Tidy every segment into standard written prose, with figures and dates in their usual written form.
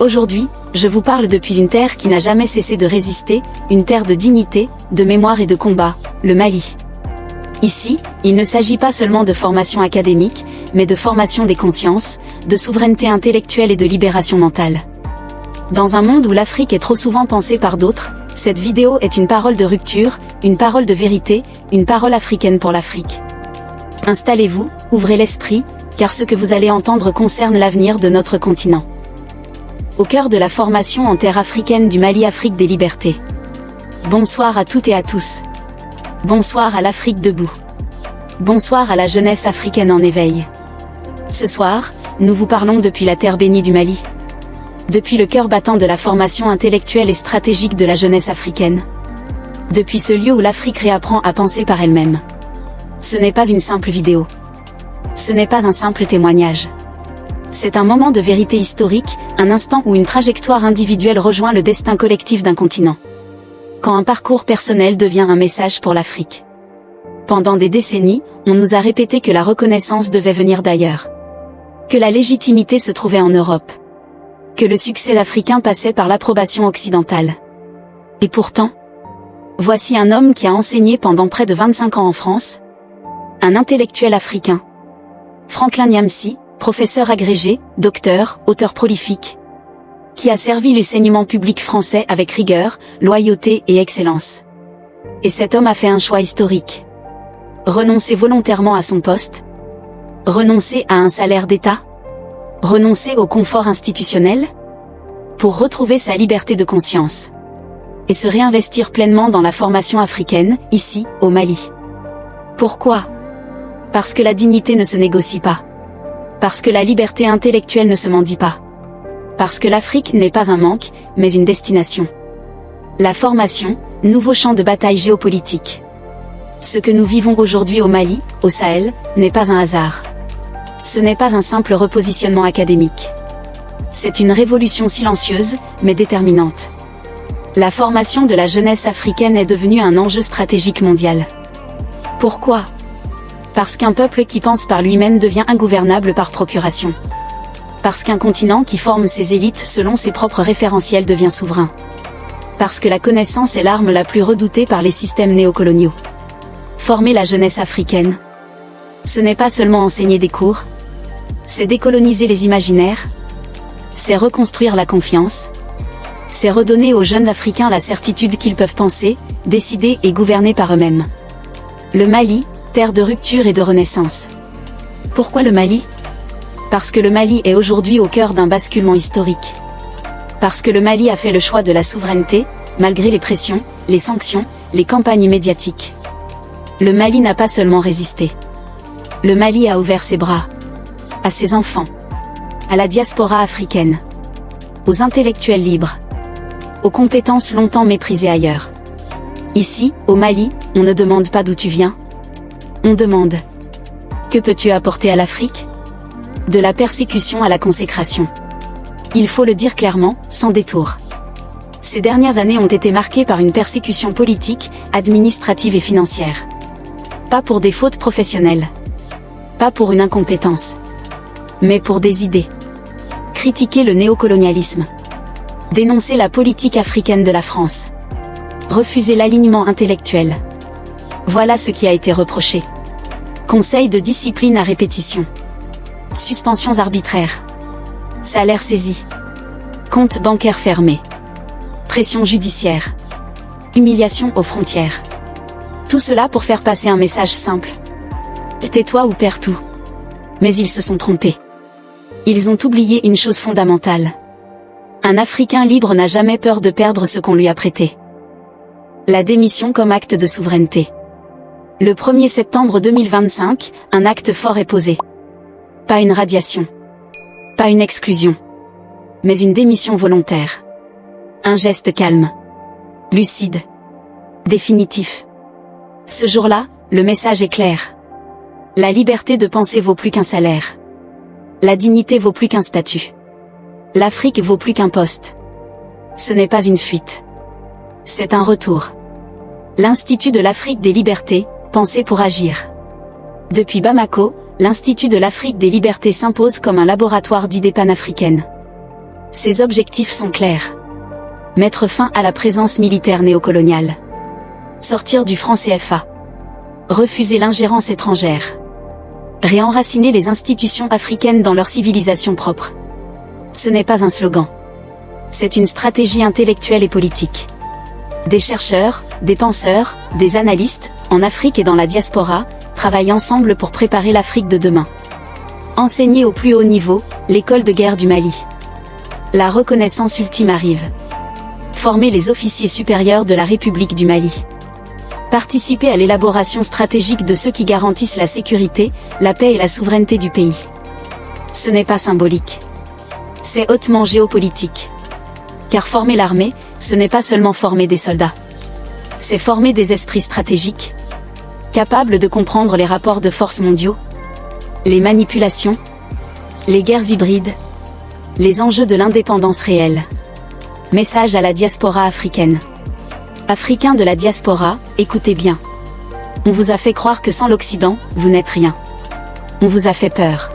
Aujourd'hui, je vous parle depuis une terre qui n'a jamais cessé de résister, une terre de dignité, de mémoire et de combat, le Mali. Ici, il ne s'agit pas seulement de formation académique, mais de formation des consciences, de souveraineté intellectuelle et de libération mentale. Dans un monde où l'Afrique est trop souvent pensée par d'autres, cette vidéo est une parole de rupture, une parole de vérité, une parole africaine pour l'Afrique. Installez-vous, ouvrez l'esprit, car ce que vous allez entendre concerne l'avenir de notre continent. Au cœur de la formation en terre africaine du Mali, Afrique des libertés. Bonsoir à toutes et à tous. Bonsoir à l'Afrique debout. Bonsoir à la jeunesse africaine en éveil. Ce soir, nous vous parlons depuis la terre bénie du Mali. Depuis le cœur battant de la formation intellectuelle et stratégique de la jeunesse africaine. Depuis ce lieu où l'Afrique réapprend à penser par elle-même. Ce n'est pas une simple vidéo. Ce n'est pas un simple témoignage. C'est un moment de vérité historique, un instant où une trajectoire individuelle rejoint le destin collectif d'un continent. Quand un parcours personnel devient un message pour l'Afrique. Pendant des décennies, on nous a répété que la reconnaissance devait venir d'ailleurs. Que la légitimité se trouvait en Europe. Que le succès africain passait par l'approbation occidentale. Et pourtant, voici un homme qui a enseigné pendant près de 25 ans en France. Un intellectuel africain. Franklin Nyamsi, professeur agrégé, docteur, auteur prolifique. Qui a servi l'enseignement public français avec rigueur, loyauté et excellence. Et cet homme a fait un choix historique. Renoncer volontairement à son poste. Renoncer à un salaire d'État. Renoncer au confort institutionnel. Pour retrouver sa liberté de conscience. Et se réinvestir pleinement dans la formation africaine, ici, au Mali. Pourquoi ? Parce que la dignité ne se négocie pas. Parce que la liberté intellectuelle ne se mendie pas. Parce que l'Afrique n'est pas un manque, mais une destination. La formation, nouveau champ de bataille géopolitique. Ce que nous vivons aujourd'hui au Mali, au Sahel, n'est pas un hasard. Ce n'est pas un simple repositionnement académique. C'est une révolution silencieuse, mais déterminante. La formation de la jeunesse africaine est devenue un enjeu stratégique mondial. Pourquoi ? Parce qu'un peuple qui pense par lui-même devient ingouvernable par procuration. Parce qu'un continent qui forme ses élites selon ses propres référentiels devient souverain. Parce que la connaissance est l'arme la plus redoutée par les systèmes néocoloniaux. Former la jeunesse africaine. Ce n'est pas seulement enseigner des cours. C'est décoloniser les imaginaires. C'est reconstruire la confiance. C'est redonner aux jeunes Africains la certitude qu'ils peuvent penser, décider et gouverner par eux-mêmes. Le Mali, terre de rupture et de renaissance. Pourquoi le Mali ? Parce que le Mali est aujourd'hui au cœur d'un basculement historique. Parce que le Mali a fait le choix de la souveraineté, malgré les pressions, les sanctions, les campagnes médiatiques. Le Mali n'a pas seulement résisté. Le Mali a ouvert ses bras. À ses enfants. À la diaspora africaine. Aux intellectuels libres. Aux compétences longtemps méprisées ailleurs. Ici, au Mali, on ne demande pas d'où tu viens. On demande. Que peux-tu apporter à l'Afrique ? De la persécution à la consécration. Il faut le dire clairement, sans détour. Ces dernières années ont été marquées par une persécution politique, administrative et financière. Pas pour des fautes professionnelles. Pas pour une incompétence. Mais pour des idées. Critiquer le néocolonialisme. Dénoncer la politique africaine de la France. Refuser l'alignement intellectuel. Voilà ce qui a été reproché. Conseil de discipline à répétition. Suspensions arbitraires. Salaire saisi. Compte bancaire fermé. Pression judiciaire. Humiliation aux frontières. Tout cela pour faire passer un message simple. Tais-toi ou perds tout. Mais ils se sont trompés. Ils ont oublié une chose fondamentale. Un Africain libre n'a jamais peur de perdre ce qu'on lui a prêté. La démission comme acte de souveraineté. Le 1er septembre 2025, un acte fort est posé. Pas une radiation. Pas une exclusion. Mais une démission volontaire. Un geste calme. Lucide. Définitif. Ce jour-là, le message est clair. La liberté de penser vaut plus qu'un salaire. La dignité vaut plus qu'un statut. L'Afrique vaut plus qu'un poste. Ce n'est pas une fuite. C'est un retour. L'Institut de l'Afrique des libertés, pensé pour agir. Depuis Bamako, l'Institut de l'Afrique des libertés s'impose comme un laboratoire d'idées panafricaines. Ses objectifs sont clairs. Mettre fin à la présence militaire néocoloniale. Sortir du franc CFA. Refuser l'ingérence étrangère. Réenraciner les institutions africaines dans leur civilisation propre. Ce n'est pas un slogan. C'est une stratégie intellectuelle et politique. Des chercheurs, des penseurs, des analystes, en Afrique et dans la diaspora, travaillent ensemble pour préparer l'Afrique de demain. Enseigner au plus haut niveau, l'école de guerre du Mali. La reconnaissance ultime arrive. Former les officiers supérieurs de la République du Mali. Participer à l'élaboration stratégique de ceux qui garantissent la sécurité, la paix et la souveraineté du pays. Ce n'est pas symbolique. C'est hautement géopolitique. Car former l'armée, ce n'est pas seulement former des soldats. C'est former des esprits stratégiques, capables de comprendre les rapports de force mondiaux, les manipulations, les guerres hybrides, les enjeux de l'indépendance réelle. Message à la diaspora africaine. Africains de la diaspora, écoutez bien. On vous a fait croire que sans l'Occident, vous n'êtes rien. On vous a fait peur.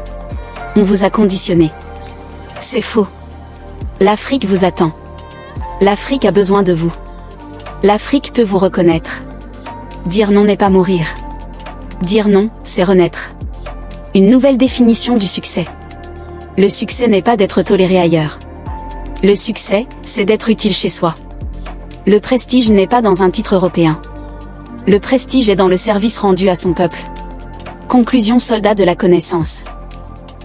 On vous a conditionné. C'est faux. L'Afrique vous attend. L'Afrique a besoin de vous. L'Afrique peut vous reconnaître. Dire non n'est pas mourir. Dire non, c'est renaître. Une nouvelle définition du succès. Le succès n'est pas d'être toléré ailleurs. Le succès, c'est d'être utile chez soi. Le prestige n'est pas dans un titre européen. Le prestige est dans le service rendu à son peuple. Conclusion soldat de la connaissance.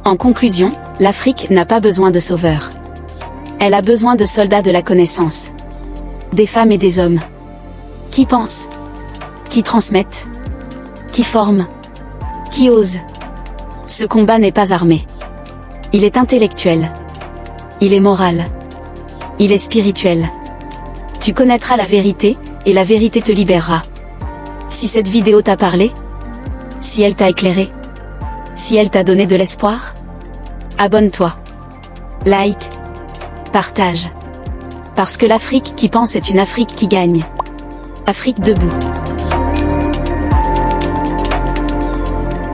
En conclusion, l'Afrique n'a pas besoin de sauveurs. Elle a besoin de soldats de la connaissance. Des femmes et des hommes. Qui pensent. Qui transmettent. Qui forment. Qui osent. Ce combat n'est pas armé. Il est intellectuel. Il est moral. Il est spirituel. Tu connaîtras la vérité, et la vérité te libérera. Si cette vidéo t'a parlé, si elle t'a éclairé, si elle t'a donné de l'espoir, abonne-toi. Like. Partage. Parce que l'Afrique qui pense est une Afrique qui gagne. Afrique debout.